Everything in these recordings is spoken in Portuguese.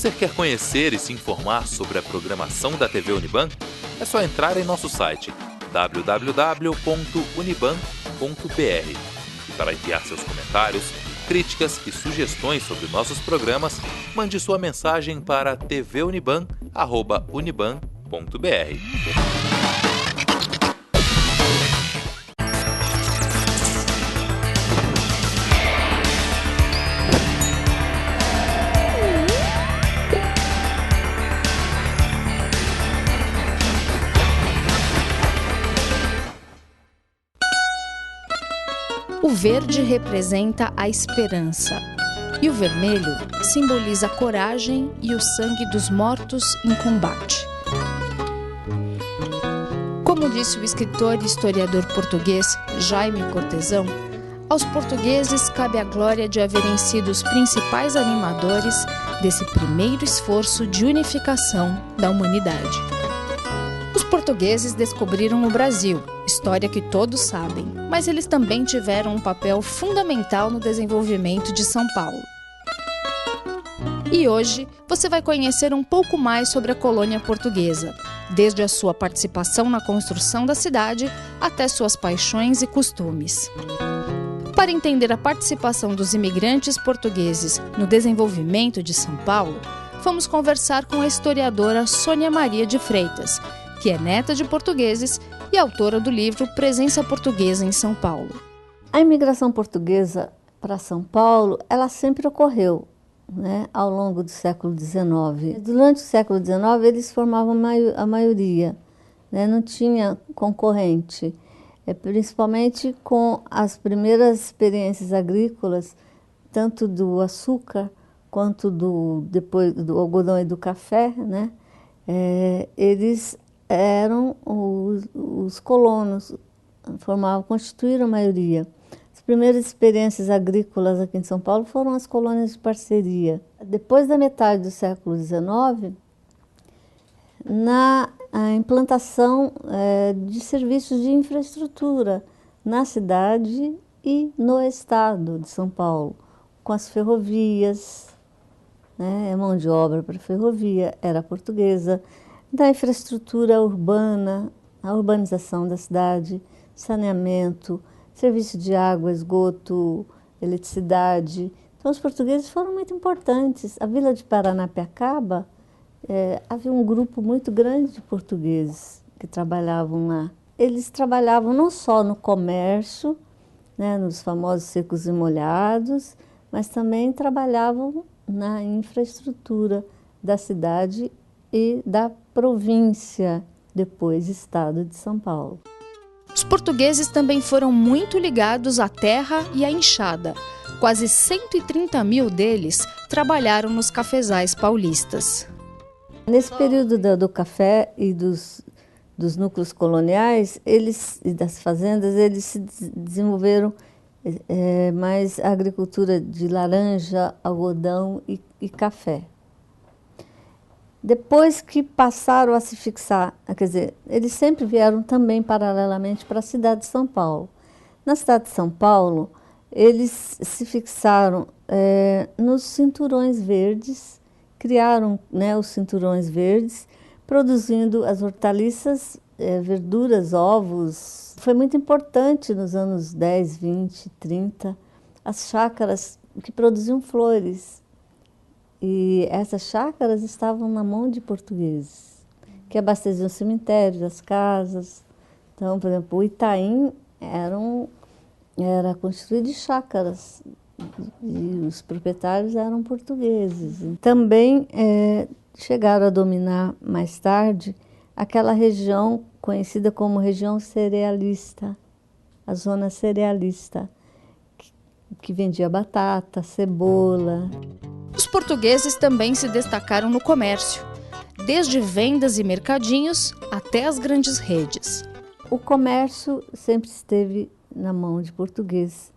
Você quer conhecer e se informar sobre a programação da TV Uniban? É só entrar em nosso site www.uniban.br e para enviar seus comentários, críticas e sugestões sobre nossos programas, mande sua mensagem para tvuniban@uniban.br. O verde representa a esperança e o vermelho simboliza a coragem e o sangue dos mortos em combate. Como disse o escritor e historiador português Jaime Cortesão, aos portugueses cabe a glória de haverem sido os principais animadores desse primeiro esforço de unificação da humanidade. Os portugueses descobriram o Brasil, história que todos sabem, mas eles também tiveram um papel fundamental no desenvolvimento de São Paulo. E hoje você vai conhecer um pouco mais sobre a colônia portuguesa, desde a sua participação na construção da cidade até suas paixões e costumes. Para entender a participação dos imigrantes portugueses no desenvolvimento de São Paulo, vamos conversar com a historiadora Sônia Maria de Freitas, que é neta de portugueses e autora do livro Presença Portuguesa em São Paulo. A imigração portuguesa para São Paulo, ela sempre ocorreu, né, ao longo do século XIX. Durante o século XIX, eles formavam a maioria, né, não tinha concorrente, principalmente com as primeiras experiências agrícolas, tanto do açúcar quanto depois do algodão e do café, né, eles eram os colonos, constituíram a maioria. As primeiras experiências agrícolas aqui em São Paulo foram as colônias de parceria. Depois da metade do século XIX, na implantação de serviços de infraestrutura na cidade e no estado de São Paulo, com as ferrovias, né, a mão de obra para a ferrovia era portuguesa, da infraestrutura urbana, a urbanização da cidade, saneamento, serviço de água, esgoto, eletricidade. Então, os portugueses foram muito importantes. A vila de Paranapiacaba, havia um grupo muito grande de portugueses que trabalhavam lá. Eles trabalhavam não só no comércio, né, nos famosos secos e molhados, mas também trabalhavam na infraestrutura da cidade e da província, depois estado de São Paulo. Os portugueses também foram muito ligados à terra e à enxada. Quase 130 mil deles trabalharam nos cafezais paulistas. Nesse período do café e dos núcleos coloniais e das fazendas, eles se desenvolveram mais a agricultura de laranja, algodão e café. Depois que passaram a se fixar, quer dizer, eles sempre vieram também paralelamente para a cidade de São Paulo. Na cidade de São Paulo, eles se fixaram nos cinturões verdes, criaram, né, os cinturões verdes, produzindo as hortaliças, verduras, ovos. Foi muito importante nos anos 10, 20, 30, as chácaras que produziam flores. E essas chácaras estavam na mão de portugueses, que abasteciam cemitérios, as casas. Então, por exemplo, o Itaim era constituído de chácaras e os proprietários eram portugueses. Também chegaram a dominar mais tarde aquela região conhecida como região cerealista, a zona cerealista, que vendia batata, cebola. Os portugueses também se destacaram no comércio, desde vendas e mercadinhos até as grandes redes. O comércio sempre esteve na mão de portugueses.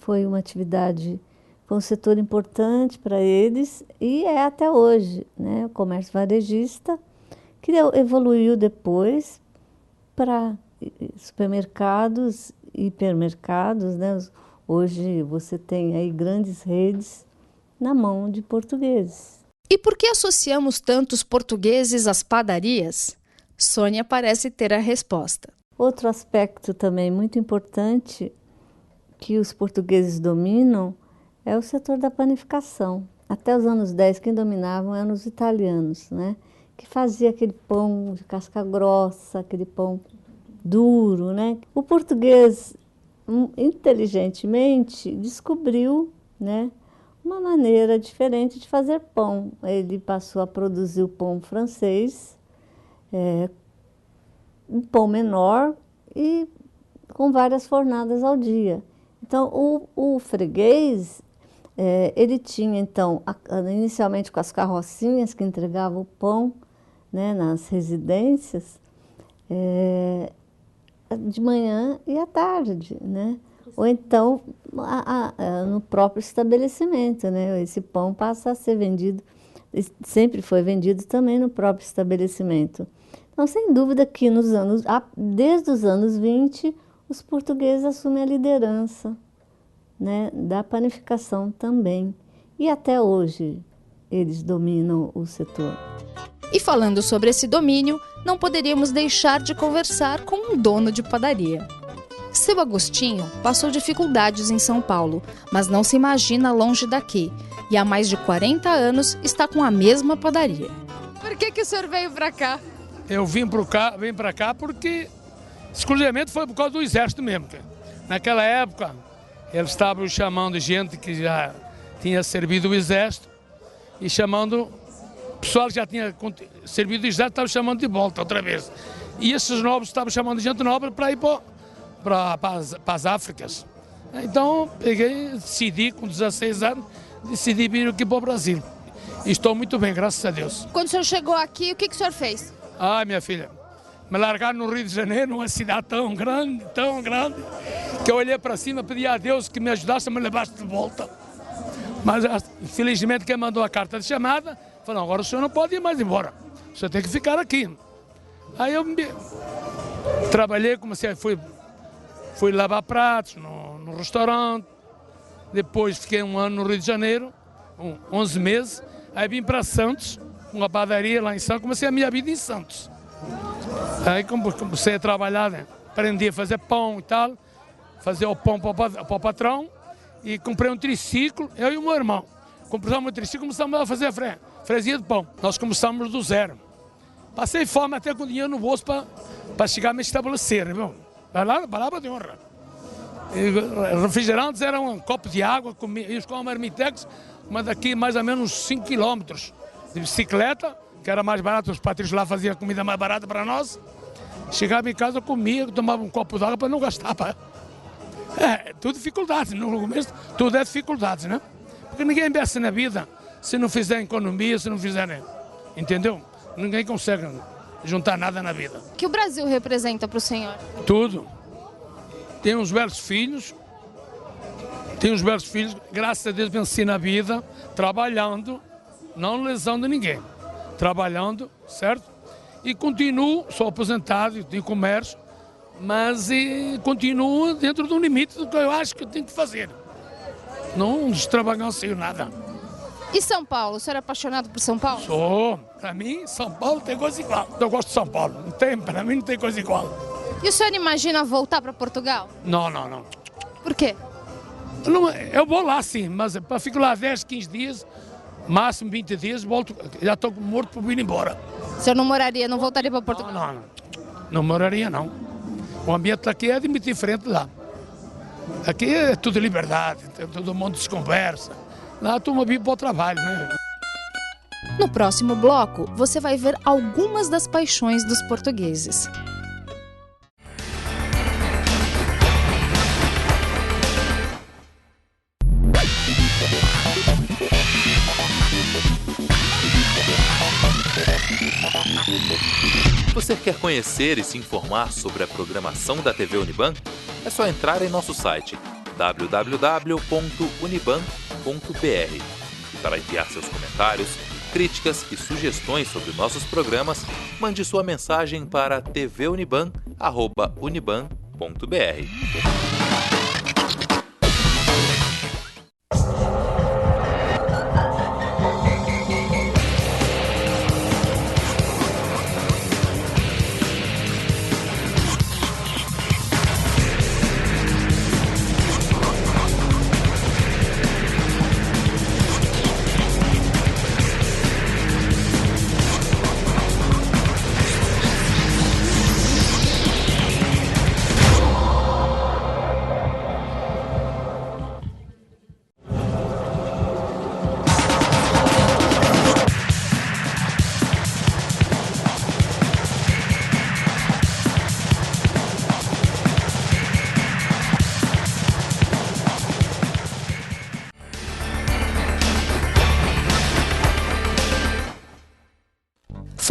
Foi uma atividade, foi um setor importante para eles e é até hoje, né? O comércio varejista, que evoluiu depois para supermercados, hipermercados, né? Hoje você tem aí grandes redes na mão de portugueses. E por que associamos tantos portugueses às padarias? Sônia parece ter a resposta. Outro aspecto também muito importante que os portugueses dominam é o setor da panificação. Até os anos 10, quem dominavam eram os italianos, né? Que fazia aquele pão de casca grossa, aquele pão duro, né? O português, inteligentemente, descobriu, né, uma maneira diferente de fazer pão. Ele passou a produzir o pão francês, um pão menor e com várias fornadas ao dia. Então, o freguês, ele tinha, então, inicialmente com as carrocinhas que entregavam o pão, né, nas residências, de manhã e à tarde, né? Ou então no próprio estabelecimento, né? Esse pão passa a ser vendido, sempre foi vendido também no próprio estabelecimento. Então, sem dúvida que desde os anos 20, os portugueses assumem a liderança, né, da panificação também. E até hoje eles dominam o setor. E falando sobre esse domínio, não poderíamos deixar de conversar com um dono de padaria. Seu Agostinho passou dificuldades em São Paulo, mas não se imagina longe daqui. E há mais de 40 anos está com a mesma padaria. Por que o senhor veio para cá? Eu vim para cá porque exclusivamente foi por causa do exército mesmo. Naquela época, eles estavam chamando gente que já tinha servido o exército e chamando o pessoal que já tinha servido o exército, estavam chamando de volta outra vez. E esses novos estavam chamando gente nova para ir para as Áfricas. Então, decidi com 16 anos, decidi vir aqui para o Brasil. E estou muito bem, graças a Deus. Quando o senhor chegou aqui, o que o senhor fez? Minha filha, me largaram no Rio de Janeiro, numa cidade tão grande, que eu olhei para cima, pedi a Deus que me ajudasse a me levasse de volta. Mas, infelizmente, quem mandou a carta de chamada, falou, agora o senhor não pode ir mais embora, o senhor tem que ficar aqui. Aí eu trabalhei, fui lavar pratos no restaurante, depois fiquei um ano no Rio de Janeiro, 11 meses, aí vim para Santos, uma padaria lá em Santos, comecei a minha vida em Santos. Aí comecei a trabalhar, né? Aprendi a fazer pão e tal, fazer o pão para o patrão e comprei um triciclo, eu e o meu irmão. Compramos um triciclo e começamos a fazer fresia de pão. Nós começamos do zero. Passei fome até com dinheiro no bolso para chegar a me estabelecer, viu? Palavra de honra. E refrigerantes eram um copo de água, íamos com uma Marmitex, mas daqui mais ou menos 5 quilômetros. De bicicleta, que era mais barato, os patrícios lá faziam comida mais barata para nós. Chegava em casa, comia, tomava um copo d'água para não gastar. Tudo dificuldades, no começo tudo é dificuldades, né? Porque ninguém investe na vida se não fizer economia, se não fizer, né? Entendeu? Ninguém consegue juntar nada na vida. O que o Brasil representa para o senhor? Tudo. Tem uns belos filhos, graças a Deus venci na vida, trabalhando, não lesando ninguém, trabalhando, certo? E continuo, sou aposentado de comércio, mas continuo dentro do limite do que eu acho que eu tenho que fazer. Não extravagancio nada. E São Paulo? O senhor é apaixonado por São Paulo? Sou. Para mim, São Paulo tem coisa igual. Eu gosto de São Paulo. Para mim não tem coisa igual. E o senhor imagina voltar para Portugal? Não. Por quê? Eu vou lá sim, mas para ficar lá 10, 15 dias, máximo 20 dias, volto, já estou morto para vir embora. O senhor não voltaria para Portugal? Não moraria não. O ambiente aqui é muito diferente lá. Aqui é tudo liberdade, todo mundo se conversa. Lá a turma vive para o trabalho, né? No próximo bloco, você vai ver algumas das paixões dos portugueses. Você quer conhecer e se informar sobre a programação da TV Uniban? É só entrar em nosso site www.uniban.br e para enviar seus comentários, críticas e sugestões sobre nossos programas, mande sua mensagem para tvuniban@uniban.br.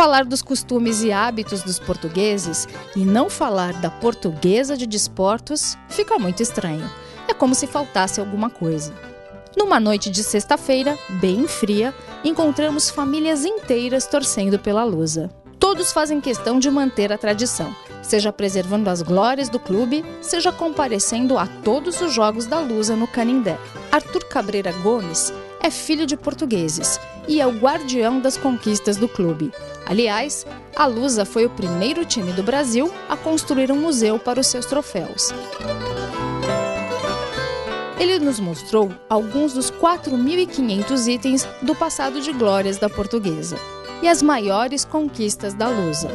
Falar dos costumes e hábitos dos portugueses e não falar da Portuguesa de Desportos fica muito estranho. É como se faltasse alguma coisa. Numa noite de sexta-feira, bem fria, encontramos famílias inteiras torcendo pela Lusa. Todos fazem questão de manter a tradição, seja preservando as glórias do clube, seja comparecendo a todos os jogos da Lusa no Canindé. Arthur Cabreira Gomes é filho de portugueses e é o guardião das conquistas do clube. Aliás, a Lusa foi o primeiro time do Brasil a construir um museu para os seus troféus. Ele nos mostrou alguns dos 4.500 itens do passado de glórias da Portuguesa e as maiores conquistas da Lusa.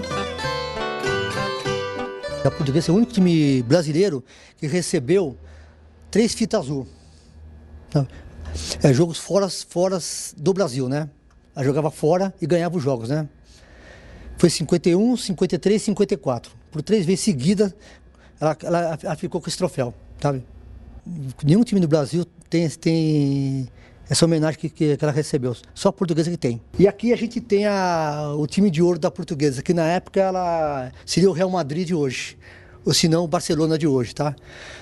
A Portuguesa é o único time brasileiro que recebeu 3 fitas azul. Jogos fora do Brasil, né? Ela jogava fora e ganhava os jogos, né? Foi 51, 53, 54. Por 3 vezes seguidas, ela ficou com esse troféu, sabe? Nenhum time do Brasil tem essa homenagem que ela recebeu. Só a Portuguesa que tem. E aqui a gente tem o time de ouro da Portuguesa, que na época ela seria o Real Madrid de hoje, ou se não o Barcelona de hoje, tá?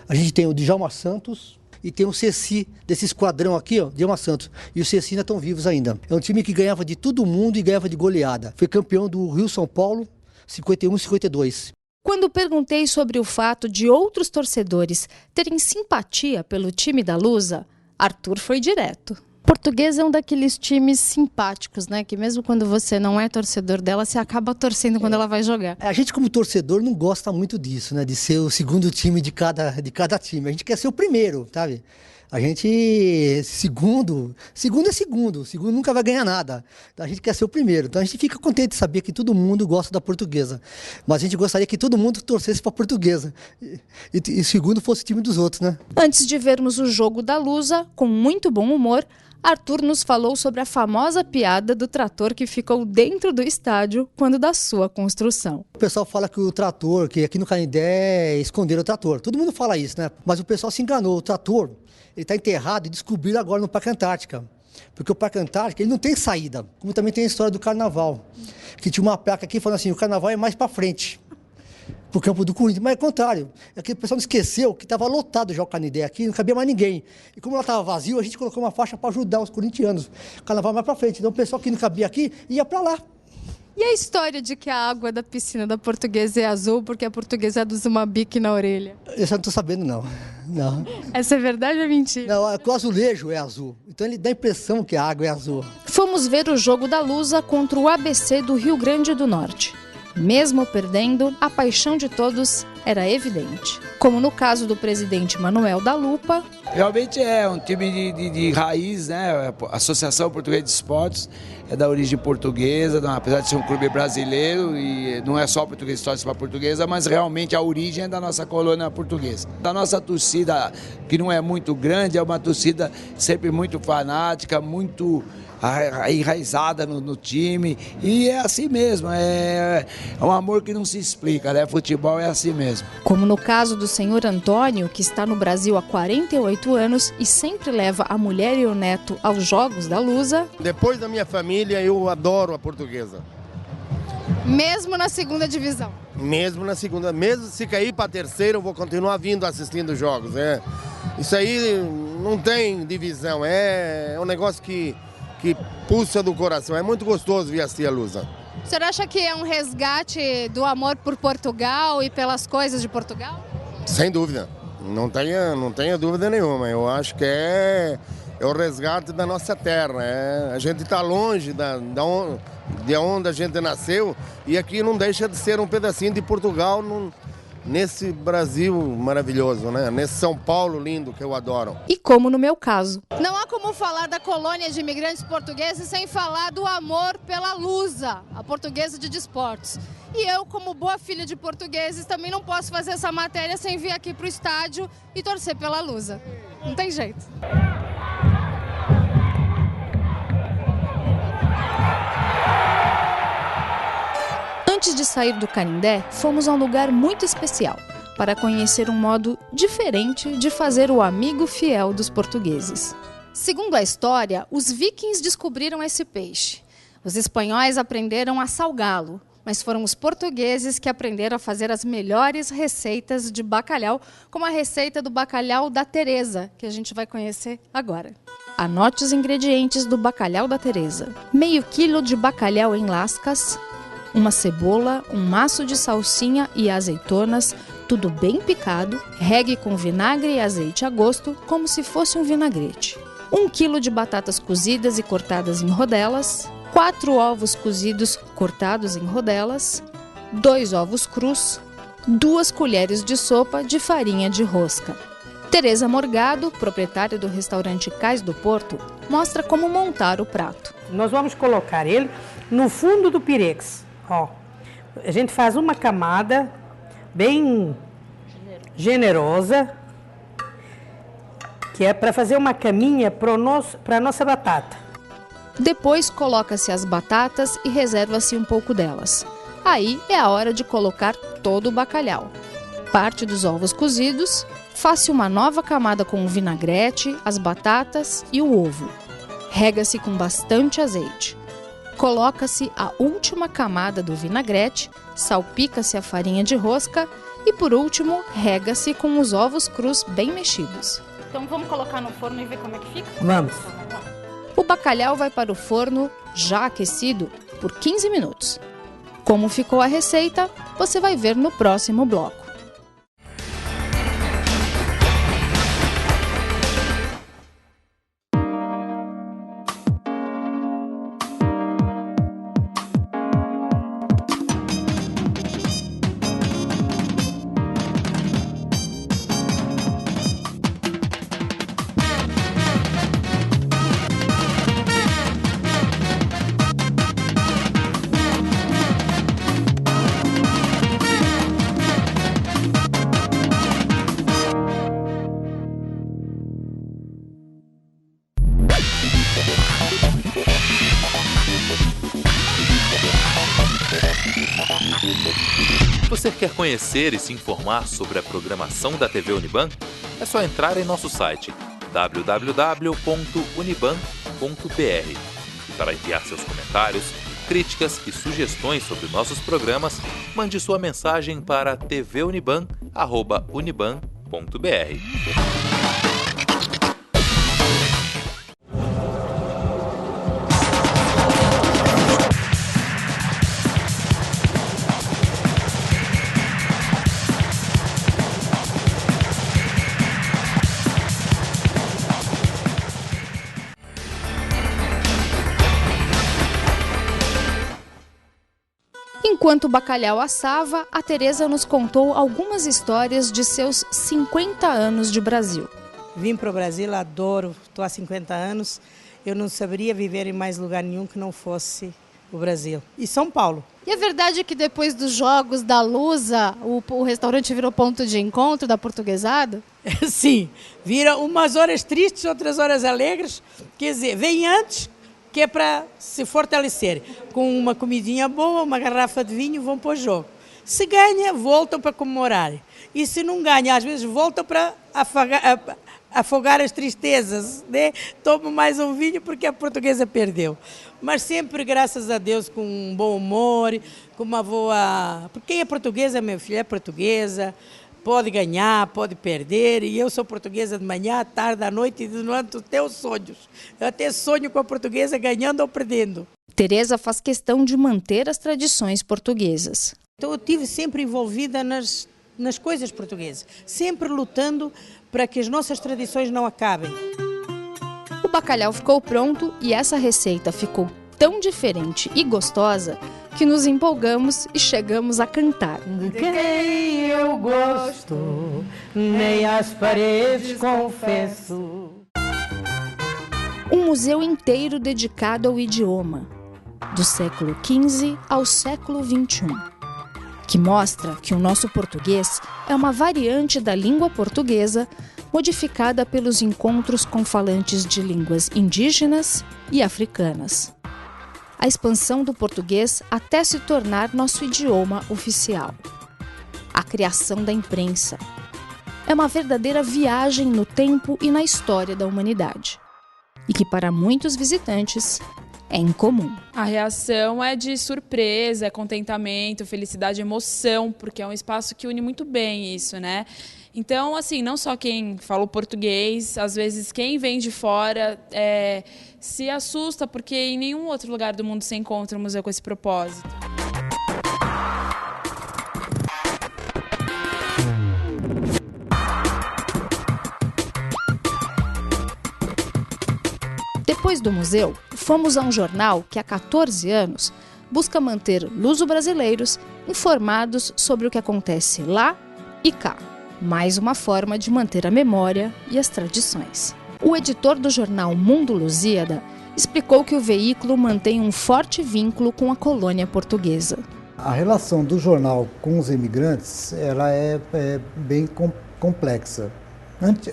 A gente tem o Djalma Santos e tem o Ceci, desse esquadrão aqui, ó, Djalma Santos. E o Ceci ainda estão vivos ainda. É um time que ganhava de todo mundo e ganhava de goleada. Foi campeão do Rio-São Paulo, 51 e 52. Quando perguntei sobre o fato de outros torcedores terem simpatia pelo time da Lusa, Arthur foi direto. Portuguesa é um daqueles times simpáticos, né? Que mesmo quando você não é torcedor dela, você acaba torcendo quando ela vai jogar. A gente como torcedor não gosta muito disso, né? De ser o segundo time de cada time. A gente quer ser o primeiro, sabe? A gente, segundo nunca vai ganhar nada. A gente quer ser o primeiro. Então a gente fica contente de saber que todo mundo gosta da Portuguesa. Mas a gente gostaria que todo mundo torcesse para a Portuguesa. E segundo fosse o time dos outros, né? Antes de vermos o jogo da Lusa, com muito bom humor, Arthur nos falou sobre a famosa piada do trator que ficou dentro do estádio quando da sua construção. O pessoal fala que o trator, que aqui no Canindé esconderam o trator. Todo mundo fala isso, né? Mas o pessoal se enganou. O trator, ele está enterrado e descobriram agora no Parque Antártica. Porque o Parque Antártica, ele não tem saída. Como também tem a história do Carnaval. Que tinha uma placa aqui falando assim, o Carnaval é mais para frente. Pro campo do Corinthians, mas é o contrário. É que o pessoal não esqueceu que estava lotado já o Canindé aqui, não cabia mais ninguém. E como ela estava vazio, a gente colocou uma faixa para ajudar os corintianos. O Carnaval mais para frente. Então o pessoal que não cabia aqui ia para lá. E a história de que a água da piscina da Portuguesa é azul porque a Portuguesa usa uma bique na orelha? Eu já não estou sabendo, não. Essa é verdade ou é mentira? Não, o azulejo é azul. Então ele dá a impressão que a água é azul. Fomos ver o jogo da Lusa contra o ABC do Rio Grande do Norte. Mesmo perdendo, a paixão de todos era evidente. Como no caso do presidente Manuel da Lupa. Realmente é um time de raiz, né? A Associação Portuguesa de Esportes é da origem portuguesa, apesar de ser um clube brasileiro, e não é só português torce para portuguesa, mas realmente a origem é da nossa colônia portuguesa. Da nossa torcida, que não é muito grande, é uma torcida sempre muito fanática, muito enraizada no time, e é assim mesmo, é um amor que não se explica, né? Futebol é assim mesmo. Como no caso do senhor Antônio, que está no Brasil há 48 anos e sempre leva a mulher e o neto aos jogos da Lusa. Depois da minha família, eu adoro a Portuguesa. Mesmo na segunda divisão? Mesmo na segunda, mesmo se cair para a terceira, eu vou continuar vindo assistindo os jogos, né? Isso aí não tem divisão, é um negócio que pulsa do coração. É muito gostoso vir assistir a Lusa. O senhor acha que é um resgate do amor por Portugal e pelas coisas de Portugal? Sem dúvida. Não tenha dúvida nenhuma. Eu acho que é o resgate da nossa terra. A gente está longe de onde a gente nasceu e aqui não deixa de ser um pedacinho de Portugal nesse Brasil maravilhoso, né? Nesse São Paulo lindo que eu adoro. E como no meu caso. Não há como falar da colônia de imigrantes portugueses sem falar do amor pela Lusa, a Portuguesa de Desportos. E eu, como boa filha de portugueses, também não posso fazer essa matéria sem vir aqui para o estádio e torcer pela Lusa. Não tem jeito. Antes de sair do Canindé, fomos a um lugar muito especial para conhecer um modo diferente de fazer o amigo fiel dos portugueses. Segundo a história, os vikings descobriram esse peixe. Os espanhóis aprenderam a salgá-lo, mas foram os portugueses que aprenderam a fazer as melhores receitas de bacalhau, como a receita do bacalhau da Teresa, que a gente vai conhecer agora. Anote os ingredientes do bacalhau da Teresa. Meio quilo de bacalhau em lascas, uma cebola, um maço de salsinha e azeitonas, tudo bem picado, regue com vinagre e azeite a gosto, como se fosse um vinagrete. 1 quilo de batatas cozidas e cortadas em rodelas, 4 ovos cozidos cortados em rodelas, 2 ovos crus, 2 colheres de sopa de farinha de rosca. Teresa Morgado, proprietária do restaurante Cais do Porto, mostra como montar o prato. Nós vamos colocar ele no fundo do pirex. Ó, a gente faz uma camada bem generosa, que é para fazer uma caminha para a nossa batata. Depois coloca-se as batatas e reserva-se um pouco delas. Aí é a hora de colocar todo o bacalhau. Parte dos ovos cozidos, faça uma nova camada com o vinagrete, as batatas e o ovo. Rega-se com bastante azeite. Coloca-se a última camada do vinagrete, salpica-se a farinha de rosca e, por último, rega-se com os ovos crus bem mexidos. Então vamos colocar no forno e ver como é que fica? Vamos. O bacalhau vai para o forno, já aquecido, por 15 minutos. Como ficou a receita, você vai ver no próximo bloco. Você quer conhecer e se informar sobre a programação da TV Uniban? É só entrar em nosso site www.uniban.br. Para enviar seus comentários, críticas e sugestões sobre nossos programas, mande sua mensagem para tvuniban@uniban.br. Enquanto o bacalhau assava, a Teresa nos contou algumas histórias de seus 50 anos de Brasil. Vim para o Brasil, adoro, estou há 50 anos. Eu não saberia viver em mais lugar nenhum que não fosse o Brasil. E São Paulo. E é verdade que depois dos Jogos da Lusa, o restaurante virou ponto de encontro da portuguesada? Sim, vira umas horas tristes, outras horas alegres. Quer dizer, vem antes, que é para se fortalecer. Com uma comidinha boa, uma garrafa de vinho, vão para o jogo. Se ganha, voltam para comemorar. E se não ganha, às vezes voltam para afogar as tristezas, né? Tomam mais um vinho porque a portuguesa perdeu. Mas sempre, graças a Deus, com um bom humor, com uma boa... Porque quem é portuguesa, meu filho, é portuguesa, pode ganhar, pode perder, e eu sou portuguesa de manhã, à tarde, à noite e durante os teus sonhos. Eu até sonho com a portuguesa ganhando ou perdendo. Teresa faz questão de manter as tradições portuguesas. Então eu estive sempre envolvida nas coisas portuguesas, sempre lutando para que as nossas tradições não acabem. O bacalhau ficou pronto e essa receita ficou tão diferente e gostosa que nos empolgamos e chegamos a cantar. De quem eu gosto, nem as paredes confesso. Um museu inteiro dedicado ao idioma, do século XV ao século XXI, que mostra que o nosso português é uma variante da língua portuguesa modificada pelos encontros com falantes de línguas indígenas e africanas. A expansão do português até se tornar nosso idioma oficial. A criação da imprensa. É uma verdadeira viagem no tempo e na história da humanidade. E que para muitos visitantes é incomum. A reação é de surpresa, contentamento, felicidade, emoção, porque é um espaço que une muito bem isso, né? Então, assim, não só quem fala o português, às vezes quem vem de fora se assusta, porque em nenhum outro lugar do mundo se encontra um museu com esse propósito. Depois do museu, fomos a um jornal que há 14 anos busca manter luso-brasileiros informados sobre o que acontece lá e cá. Mais uma forma de manter a memória e as tradições. O editor do jornal Mundo Lusíada explicou que o veículo mantém um forte vínculo com a colônia portuguesa. A relação do jornal com os imigrantes ela é bem complexa.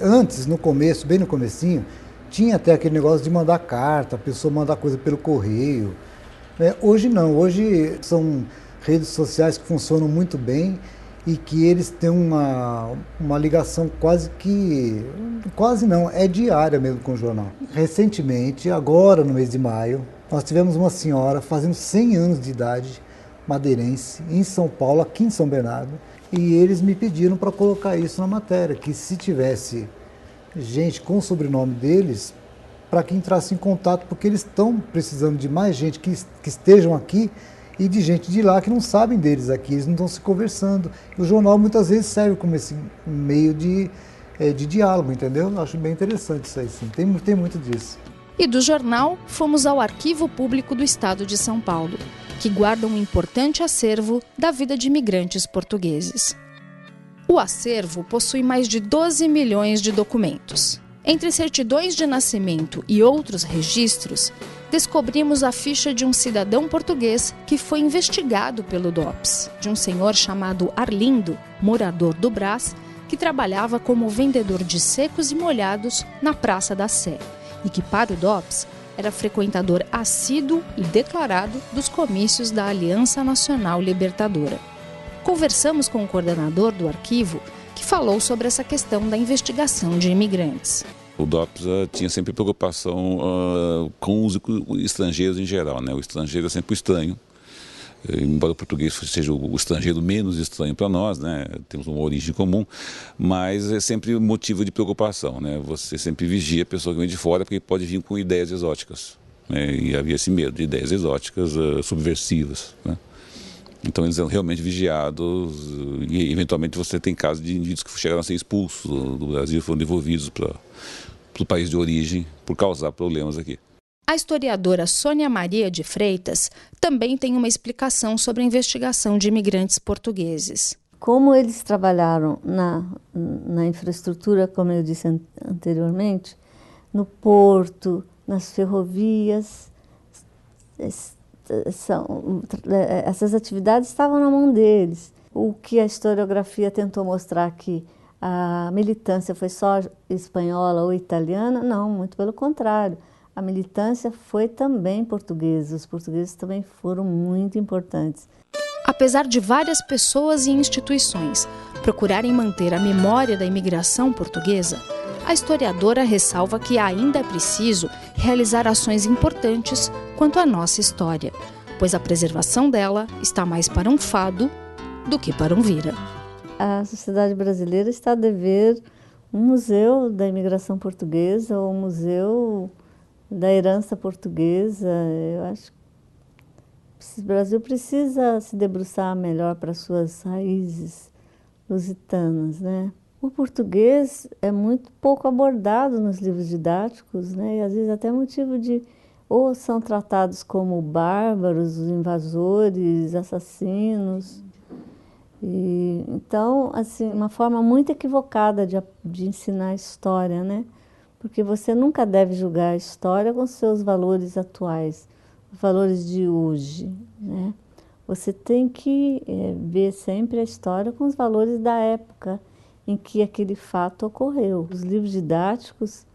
Antes, no começo, bem no comecinho, tinha até aquele negócio de mandar carta, a pessoa mandar coisa pelo correio. Hoje não, hoje são redes sociais que funcionam muito bem e que eles têm uma ligação quase não, é diária mesmo com o jornal. Recentemente, agora no mês de maio, nós tivemos uma senhora fazendo 100 anos de idade, madeirense, em São Paulo, aqui em São Bernardo, e eles me pediram para colocar isso na matéria, que se tivesse gente com o sobrenome deles, para que entrasse em contato, porque eles estão precisando de mais gente que estejam aqui e de gente de lá que não sabem deles aqui, eles não estão se conversando. E o jornal muitas vezes serve como esse meio de diálogo, entendeu? Eu acho bem interessante isso aí, sim. Tem muito disso. E do jornal, fomos ao Arquivo Público do Estado de São Paulo, que guarda um importante acervo da vida de imigrantes portugueses. O acervo possui mais de 12 milhões de documentos. Entre certidões de nascimento e outros registros, descobrimos a ficha de um cidadão português que foi investigado pelo DOPS, de um senhor chamado Arlindo, morador do Brás, que trabalhava como vendedor de secos e molhados na Praça da Sé, e que, para o DOPS, era frequentador assíduo e declarado dos comícios da Aliança Nacional Libertadora. Conversamos com o coordenador do arquivo, que falou sobre essa questão da investigação de imigrantes. O DOPS tinha sempre preocupação com os estrangeiros em geral, né? O estrangeiro é sempre o estranho, embora o português seja o estrangeiro menos estranho para nós, né? Temos uma origem comum, mas é sempre motivo de preocupação, né? Você sempre vigia a pessoa que vem de fora, porque pode vir com ideias exóticas, né? E havia esse medo de ideias exóticas subversivas, né? Então eles eram realmente vigiados e eventualmente você tem casos de indivíduos que chegaram a ser expulsos do Brasil, foram devolvidos para o país de origem por causar problemas aqui. A historiadora Sônia Maria de Freitas também tem uma explicação sobre a investigação de imigrantes portugueses. Como eles trabalharam na infraestrutura, como eu disse anteriormente, no porto, nas ferrovias, essas atividades estavam na mão deles. O que a historiografia tentou mostrar que a militância foi só espanhola ou italiana, não, muito pelo contrário. A militância foi também portuguesa, os portugueses também foram muito importantes. Apesar de várias pessoas e instituições procurarem manter a memória da imigração portuguesa, a historiadora ressalva que ainda é preciso realizar ações importantes quanto à nossa história, pois a preservação dela está mais para um fado do que para um vira. A sociedade brasileira está a dever um museu da imigração portuguesa ou um museu da herança portuguesa. Eu acho que o Brasil precisa se debruçar melhor para suas raízes lusitanas, né? O português é muito pouco abordado nos livros didáticos, né? E às vezes até motivo de... ou são tratados como bárbaros, invasores, assassinos. Então, assim, uma forma muito equivocada de ensinar a história, né? Porque você nunca deve julgar a história com seus valores atuais, os valores de hoje, né? Você tem que ver sempre a história com os valores da época em que aquele fato ocorreu. Os livros didáticos,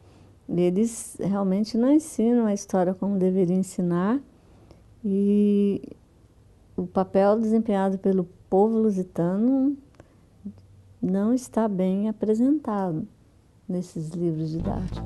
eles realmente não ensinam a história como deveriam ensinar, e o papel desempenhado pelo povo lusitano não está bem apresentado nesses livros didáticos.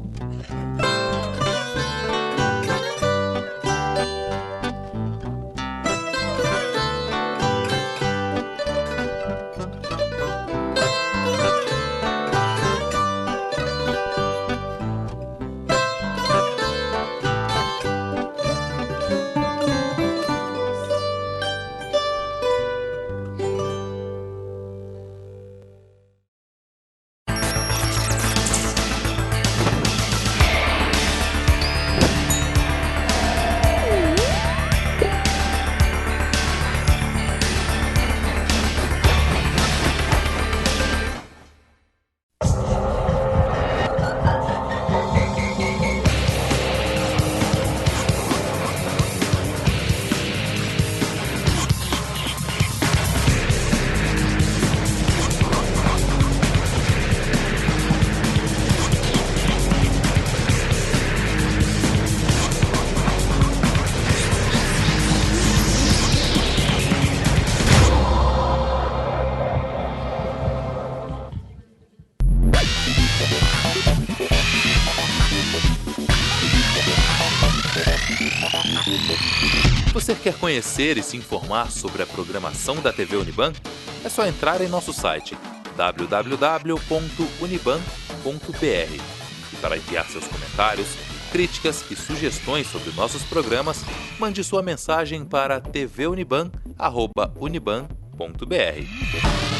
Você quer conhecer e se informar sobre a programação da TV Uniban? É só entrar em nosso site www.uniban.br. E para enviar seus comentários, críticas e sugestões sobre nossos programas, mande sua mensagem para tvuniban@uniban.br.